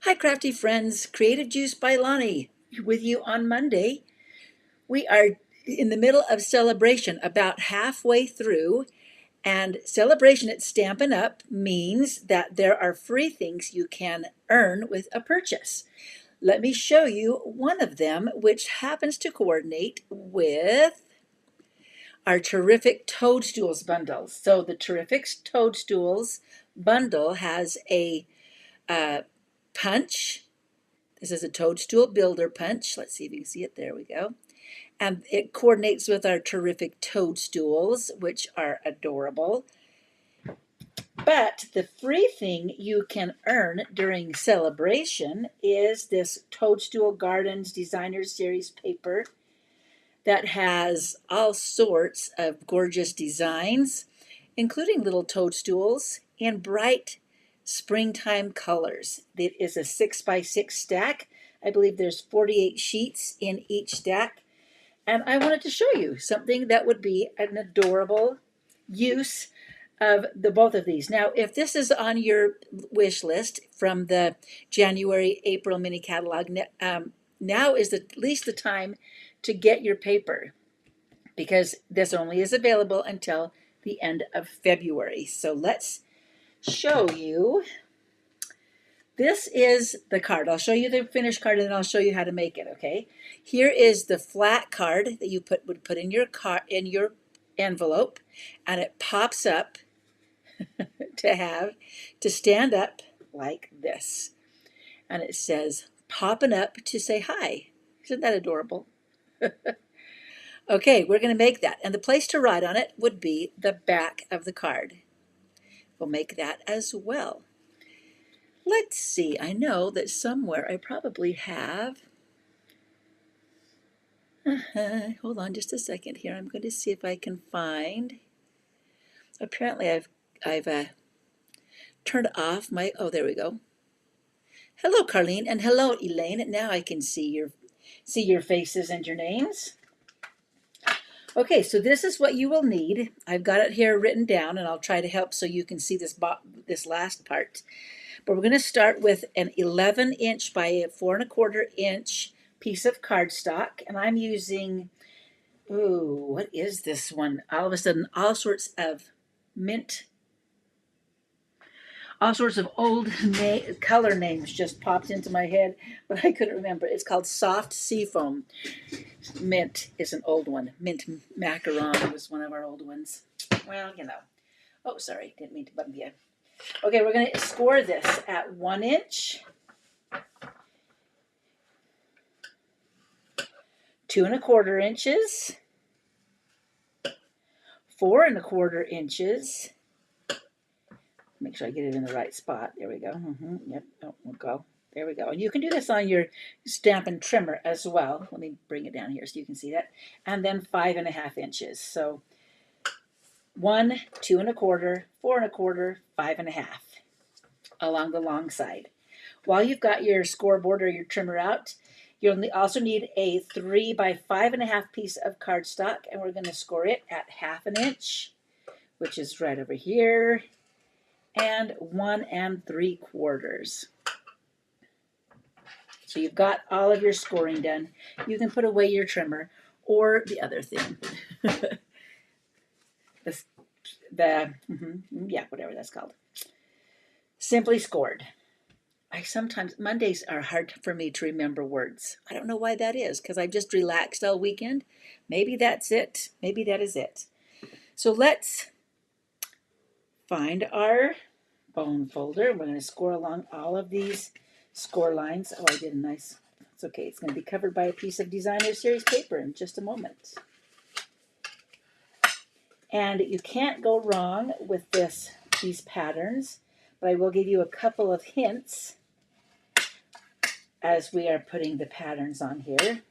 Hi, crafty friends. Creative Juice by Lonnie with you on Monday. We are in the middle of Sale-a-Bration, about halfway through. And Sale-a-Bration at Stampin' Up means that there are free things you can earn with a purchase. Let me show you one of them, which happens to coordinate with our Terrific Toadstools bundles. So the Terrific Toadstools bundle has a punch. This is a Toadstool Builder Punch. Let's see if you can see it. There we go. And it coordinates with our Terrific Toadstools, which are adorable. But the free thing you can earn during Sale-a-Bration is this Toadstool Gardens Designer Series paper that has all sorts of gorgeous designs, including little toadstools in bright springtime colors. It is a 6x6 stack. I believe there's 48 sheets in each stack. And I wanted to show you something that would be an adorable use of both of these. Now, if this is on your wish list from the January-April mini catalog, now is at least the time to get your paper, because this only is available until the end of February. So let's show you. This is the card. I'll show you the finished card and then I'll show you how to make it, okay? Here is the flat card that you would put in your envelope, and it pops up to stand up like this. And it says, "Popping up to say hi." Isn't that adorable? Okay, we're going to make that. And the place to write on it would be the back of the card. We'll make that as well. Let's see, I know that somewhere I probably have, hold on just a second here. I'm going to see if I can find, apparently I've turned off my, oh, there we go. Hello, Carlene, and hello, Elaine. Now I can see your faces and your names. Okay, so this is what you will need. I've got it here written down, and I'll try to help so you can see this last part. But we're going to start with an 11-inch by a 4 1/4 inch piece of cardstock, and I'm using, ooh, what is this one? All of a sudden, all sorts of old color names just popped into my head, but I couldn't remember. It's called Soft Seafoam. Mint is an old one. Mint macaron was one of our old ones. Well, you know. Oh, sorry, didn't mean to bump you. Okay, we're going to score this at 1 inch, 2 1/4 inches, 4 1/4 inches. Make sure I get it in the right spot. There we go. Yep. Oh, we'll go. There we go. And you can do this on your Stampin' trimmer as well. Let me bring it down here so you can see that. And then 5 1/2 inches. So 1, 2 1/4, 4 1/4, 5 1/2 along the long side. While you've got your scoreboard or your trimmer out, you'll also need a 3 by 5 1/2 piece of cardstock, and we're going to score it at 1/2 inch, which is right over here, and 1 3/4. So you've got all of your scoring done. You can put away your trimmer or the other thing. Yeah, whatever that's called. Simply scored. Mondays are hard for me to remember words. I don't know why that is, because I've just relaxed all weekend. Maybe that's it. Maybe that is it. So let's find our bone folder. We're going to score along all of these score lines. Oh, I did a nice, it's okay. It's going to be covered by a piece of Designer Series paper in just a moment. And you can't go wrong with these patterns, but I will give you a couple of hints as we are putting the patterns on here.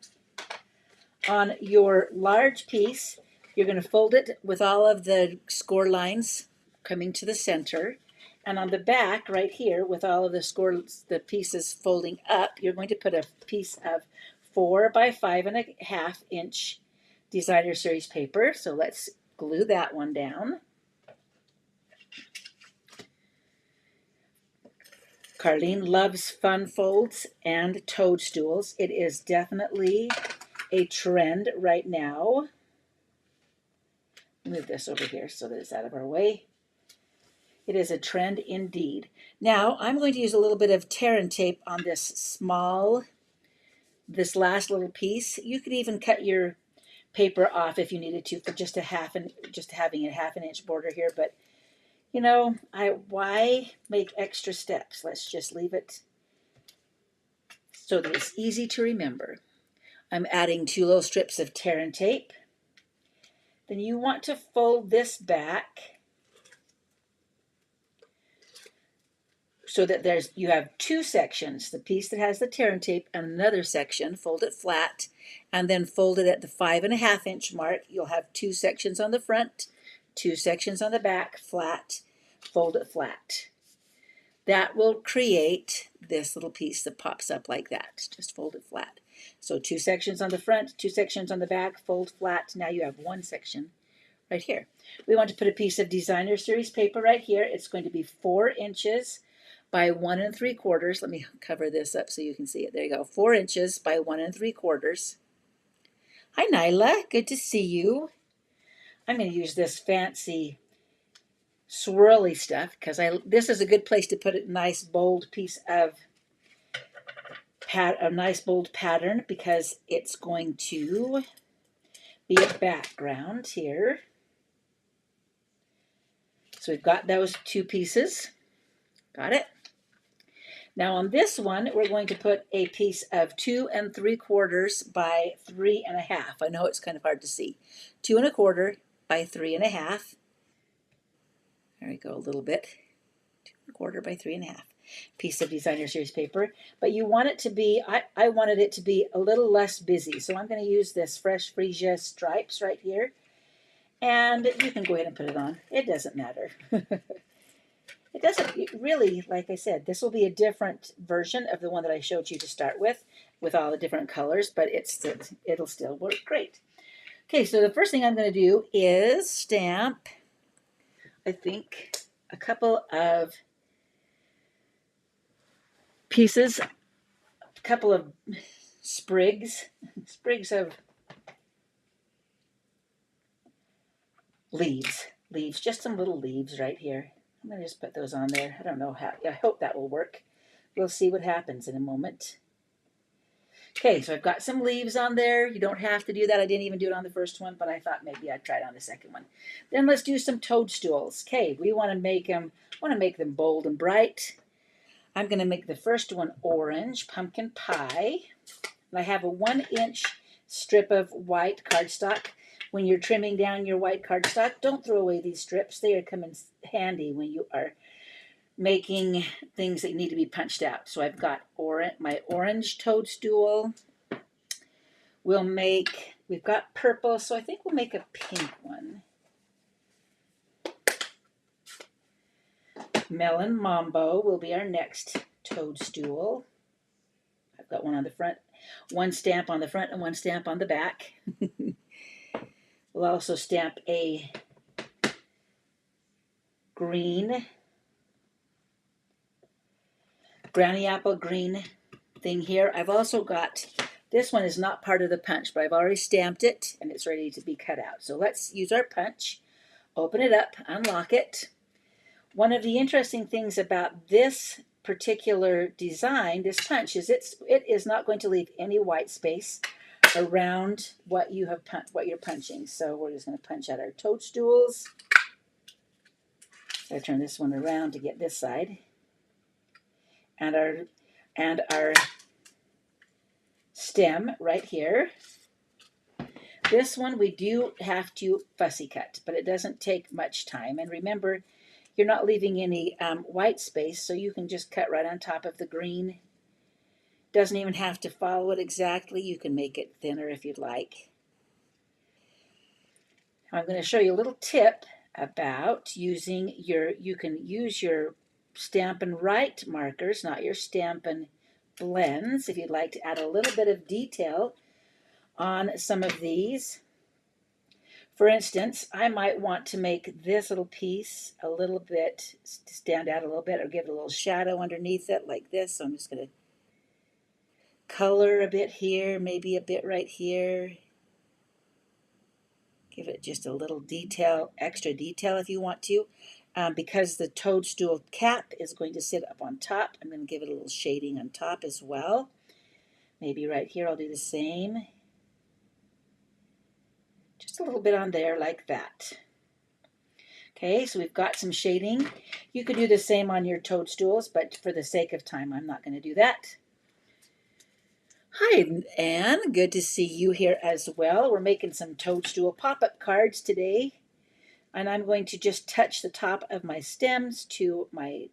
On your large piece, you're going to fold it with all of the score lines coming to the center. And on the back right here, with all of the pieces folding up, you're going to put a piece of 4 by 5 1/2 inch Designer Series paper. So let's glue that one down. Carlene loves fun folds and toadstools. It is definitely a trend right now. Move this over here so that it's out of our way. It is a trend indeed. Now I'm going to use a little bit of tear and tape on this last little piece. You could even cut your paper off if you needed to for just having a half an inch border here, but you know, why make extra steps? Let's just leave it so that it's easy to remember. I'm adding 2 little strips of tear and tape. Then you want to fold this back so that you have 2 sections, the piece that has the tear and tape and another section. Fold it flat and then fold it at the 5.5 inch mark. You'll have 2 sections on the front, 2 sections on the back, flat. Fold it flat. That will create this little piece that pops up like that. Just fold it flat. So 2 sections on the front, 2 sections on the back, fold flat. Now you have 1 section right here. We want to put a piece of designer series paper right here. It's going to be 4 inches by 1 3/4. Let me cover this up so you can see it. There you go. 4 inches by 1 3/4. Hi, Nyla. Good to see you. I'm going to use this fancy swirly stuff because this is a good place to put a nice bold piece of a nice bold pattern, because it's going to be a background here. So we've got those 2 pieces. Got it? Now on this one, we're going to put a piece of 2 3/4 by 3.5. I know it's kind of hard to see. 2 1/4 by 3.5. There we go, a little bit. 2 1/4 by 3.5. Piece of designer series paper. But you want it to be, I wanted it to be a little less busy. So I'm going to use this Fresh Freesia stripes right here. And you can go ahead and put it on. It doesn't matter. It doesn't really, like I said, this will be a different version of the one that I showed you to start with all the different colors, but it'll still work great. Okay, so the first thing I'm going to do is stamp, I think, a couple of pieces, a couple of sprigs of leaves, just some little leaves right here. I'm going to just put those on there. I don't know how. I hope that will work. We'll see what happens in a moment. Okay, so I've got some leaves on there. You don't have to do that. I didn't even do it on the first one, but I thought maybe I'd try it on the second one. Then let's do some toadstools. Okay, we want to make them bold and bright. I'm going to make the first one orange, pumpkin pie. And I have a 1 inch strip of white cardstock. When you're trimming down your white cardstock, don't throw away these strips. They come in handy when you are making things that need to be punched out. So I've got my orange toadstool. We've got purple, so I think we'll make a pink one. Melon Mambo will be our next toadstool. I've got one on the front, 1 stamp on the front and 1 stamp on the back. We'll also stamp a green, granny apple green thing here. I've also got, this one is not part of the punch, but I've already stamped it and it's ready to be cut out. So let's use our punch, open it up, unlock it. One of the interesting things about this particular design, this punch, is it is not going to leave any white space around what you're punching. So we're just going to punch out our toadstools. So I turn this one around to get this side. And our stem right here. This one we do have to fussy cut, but it doesn't take much time. And remember, you're not leaving any white space, so you can just cut right on top of the green. Doesn't even have to follow it exactly. You can make it thinner if you'd like. I'm going to show you a little tip about using you can use your Stampin' Write markers, not your Stampin' Blends, if you'd like to add a little bit of detail on some of these. For instance, I might want to make this little piece a little bit, stand out a little bit, or give it a little shadow underneath it like this. So I'm just going to color a bit here, maybe a bit right here. Give it just a little detail, extra detail if you want to. Because the toadstool cap is going to sit up on top, I'm going to give it a little shading on top as well. Maybe right here I'll do the same. Just a little bit on there like that. Okay, so we've got some shading. You could do the same on your toadstools, but for the sake of time, I'm not going to do that. Hi, Anne. Good to see you here as well. We're making some toadstool pop-up cards today. And I'm going to just touch the top of my stems to my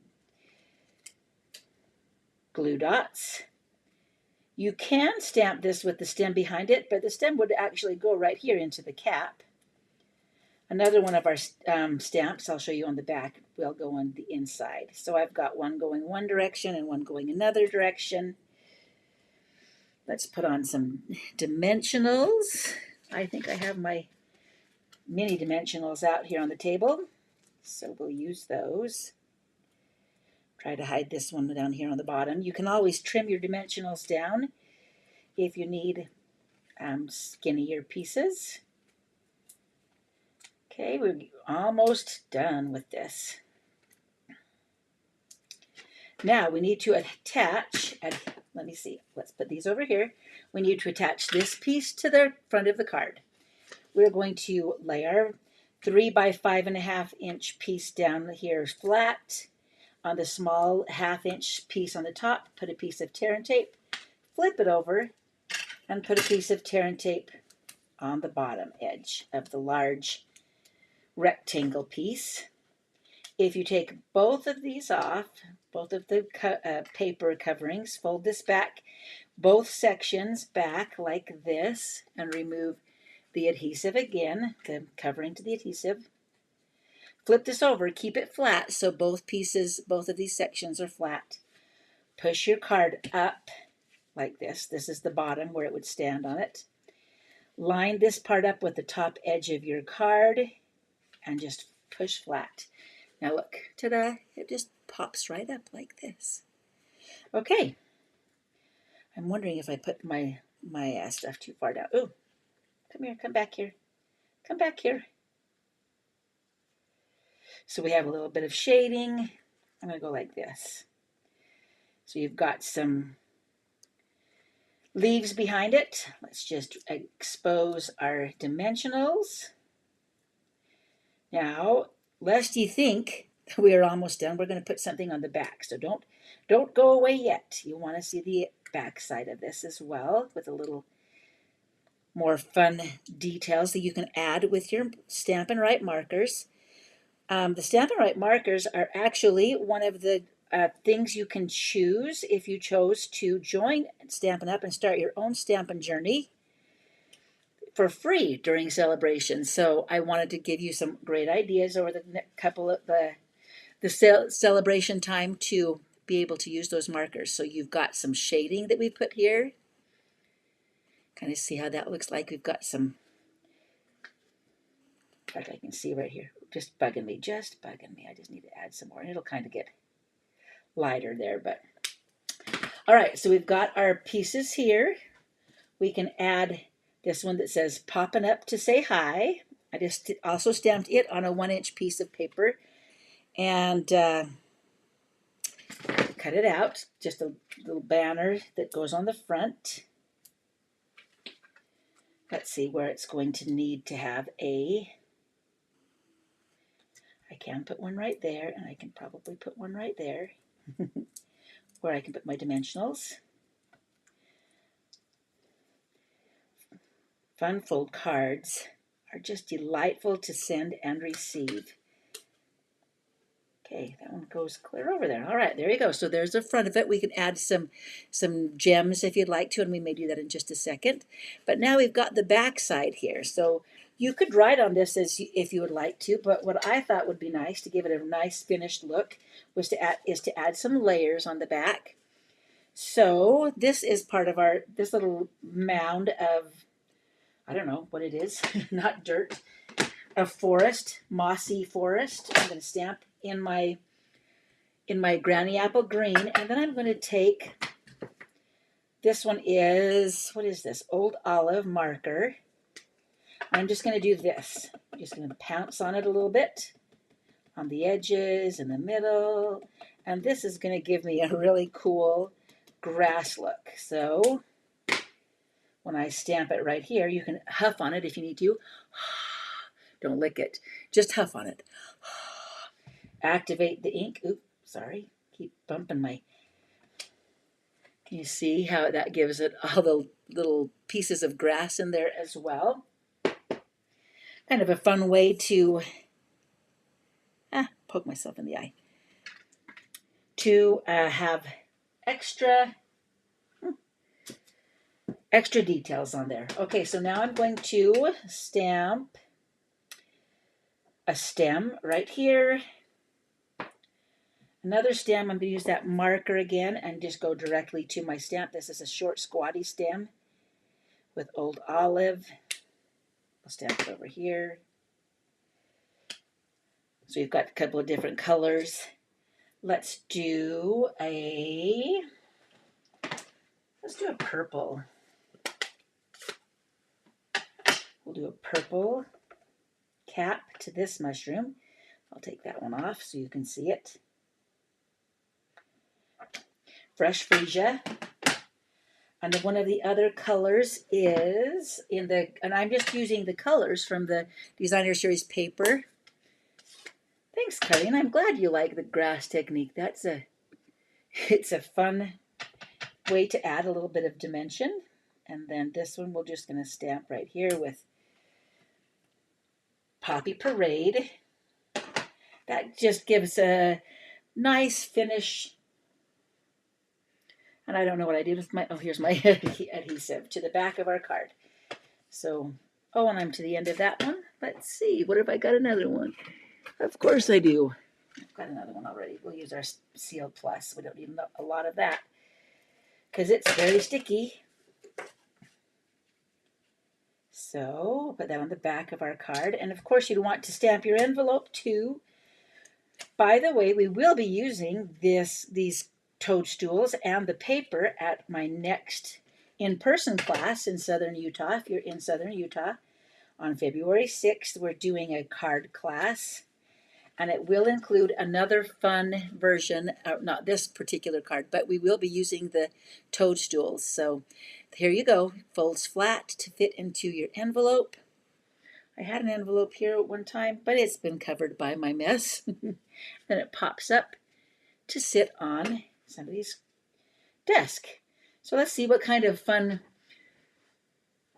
glue dots. You can stamp this with the stem behind it, but the stem would actually go right here into the cap. Another one of our stamps, I'll show you on the back, will go on the inside. So I've got one going one direction and one going another direction. Let's put on some dimensionals. I think I have my mini dimensionals out here on the table, so we'll use those. Try to hide this one down here on the bottom. You can always trim your dimensionals down if you need skinnier pieces. Okay, we're almost done with this. Now we need to attach, let me see, let's put these over here. We need to attach this piece to the front of the card. We're going to lay our 3 by 5.5 inch piece down here flat. On the small 1/2 inch piece on the top, put a piece of tear and tape, flip it over, and put a piece of tear and tape on the bottom edge of the large rectangle piece. If you take both of these off, both of the paper coverings, fold this back, both sections back like this, and remove the adhesive again, the covering to the adhesive. Flip this over, keep it flat so both pieces, both of these sections are flat. Push your card up like this. This is the bottom where it would stand on it. Line this part up with the top edge of your card and just push flat. Now look, ta-da, it just pops right up like this. Okay, I'm wondering if I put my stuff too far down. Oh, come here, come back here, come back here. So we have a little bit of shading. I'm going to go like this. So you've got some leaves behind it. Let's just expose our dimensionals. Now, lest you think we are almost done, we're going to put something on the back. So don't go away yet. You want to see the back side of this as well, with a little more fun details that you can add with your Stampin' Right markers. The Stampin' Right markers are actually one of the things you can choose if you chose to join Stampin' Up! And start your own Stampin' journey for free during Sale-a-Bration. So I wanted to give you some great ideas over the couple of the Sale-a-Bration time to be able to use those markers. So you've got some shading that we put here. Kind of see how that looks like. We've got some, like I can see right here, just bugging me. I just need to add some more, and it'll kind of get lighter there, but all right, so we've got our pieces here. We can add this one that says "Poppin' Up to Say Hi." I just also stamped it on a 1-inch piece of paper and cut it out. Just a little banner that goes on the front. Let's see where it's going to need to have I can put one right there, and I can probably put one right there where I can put my dimensionals. Fun fold cards are just delightful to send and receive. Okay, that one goes clear over there. All right, there you go. So there's the front of it. We can add some gems if you'd like to, and we may do that in just a second. But now we've got the back side here. So you could write on this if you would like to, but what I thought would be nice to give it a nice finished look was to add some layers on the back. So this is part of this little mound of, I don't know what it is, not dirt. a forest, mossy forest. I'm going to stamp in my Granny Apple Green, and then I'm going to take, this one is, what is this? Old Olive marker. I'm just going to do this. I'm just going to pounce on it a little bit on the edges, in the middle, and this is going to give me a really cool grass look. So when I stamp it right here, you can huff on it if you need to. Don't lick it, just huff on it. Activate the ink. Oops, sorry, keep bumping my. Can you see how that gives it all the little pieces of grass in there as well? Kind of a fun way to poke myself in the eye. To have extra details on there. Okay, so now I'm going to stamp a stem right here. Another stem, I'm going to use that marker again and just go directly to my stamp. This is a short squatty stem with Old Olive. I'll stamp it over here. So you've got a couple of different colors. Let's do a purple. We'll do a purple cap to this mushroom. I'll take that one off so you can see it. Fresh freesia. And one of the other colors is and I'm just using the colors from the Designer Series paper. Thanks, Colleen. I'm glad you like the grass technique. It's a fun way to add a little bit of dimension. And then this one we're just going to stamp right here with Poppy Parade. That just gives a nice finish. And I don't know what I did with my, here's my adhesive to the back of our card. So, and I'm to the end of that one. Let's see, what if I got another one? Of course I do. I've got another one already. We'll use our Seal Plus. We don't need a lot of that because it's very sticky. So put that on the back of our card. And of course you'd want to stamp your envelope too. By the way, we will be using these toadstools and the paper at my next in-person class in Southern Utah. If you're in Southern Utah, on February 6th, we're doing a card class. And it will include another fun version, not this particular card, but we will be using the toadstools. So here you go, folds flat to fit into your envelope. I had an envelope here at one time, but it's been covered by my mess. Then it pops up to sit on somebody's desk. So let's see what kind of fun.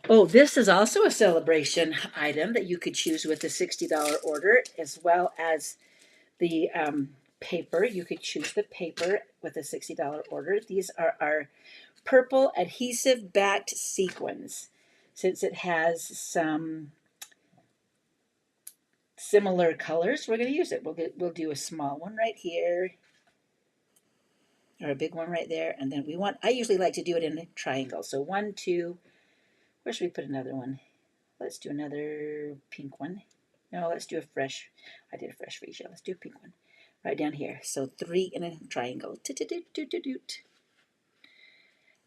Oh, this is also a Sale-a-Bration item that you could choose with the $60 order, as well as the paper. You could choose the paper with a $60 order. These are our purple adhesive backed sequins. Since it has some similar colors, we're going to use it. We'll do a small one right here, or a big one right there, and then I usually like to do it in a triangle. So 1, 2, where should we put another one? Let's do another pink one. No, let's do I did a fresh freesia. Let's do a pink one right down here. So 3 in a triangle.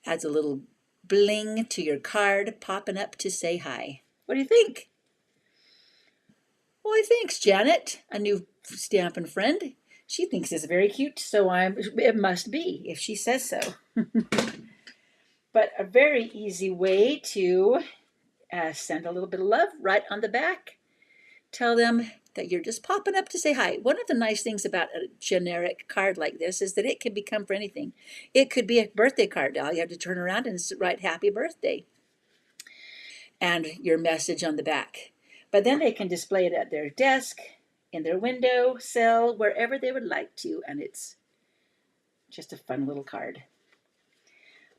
Adds a little bling to your card, popping up to say hi. What do you think? Why, thanks, Janet, a new Stampin' friend. She thinks it's very cute, so it must be, if she says so. But a very easy way to send a little bit of love right on the back. Tell them that you're just popping up to say hi. One of the nice things about a generic card like this is that it can become for anything. It could be a birthday card. All you have to turn around and write happy birthday and your message on the back. But then they can display it at their desk, in their window, cell, wherever they would like to, and it's just a fun little card.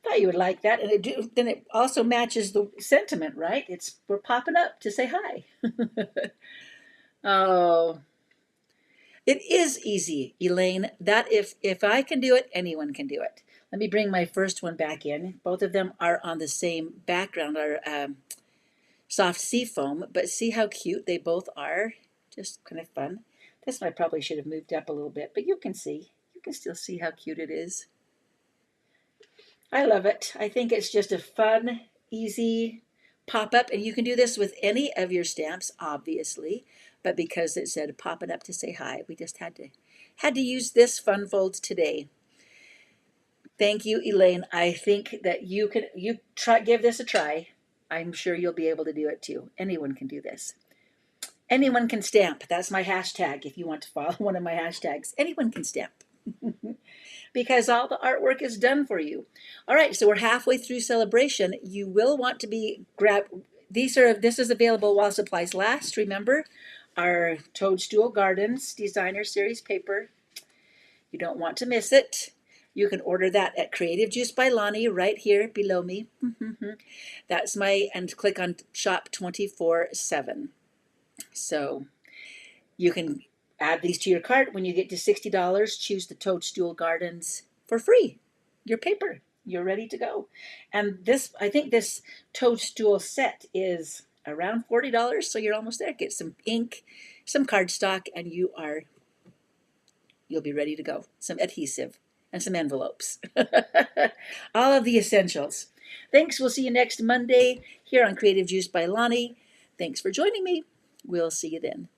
Thought you would like that, and then it also matches the sentiment, right? We're popping up to say hi. Oh, it is easy, Elaine. That if I can do it, anyone can do it. Let me bring my first one back in. Both of them are on the same background, soft sea foam, but see how cute they both are? Just kind of fun. This one I probably should have moved up a little bit, but you can see. You can still see how cute it is. I love it. I think it's just a fun, easy pop-up, and you can do this with any of your stamps, obviously, but because it said popping up to say hi, we just had to use this fun folds today. Thank you, Elaine. I think that you give this a try. I'm sure you'll be able to do it too. Anyone can do this. Anyone can stamp. That's my hashtag if you want to follow one of my hashtags. Anyone can stamp. Because all the artwork is done for you. All right, so we're halfway through Sale-a-Bration. You will want to this is available while supplies last. Remember, our Toadstool Gardens Designer Series paper. You don't want to miss it. You can order that at Creative Juice by Lonnie right here below me. That's and click on Shop 24/7. So you can add these to your cart. When you get to $60, choose the Toadstool Gardens for free. Your paper. You're ready to go. And I think this Toadstool set is around $40, so you're almost there. Get some ink, some cardstock, and you'll be ready to go. Some adhesive and some envelopes. All of the essentials. Thanks. We'll see you next Monday here on Creative Juice by Lonnie. Thanks for joining me. We'll see you then.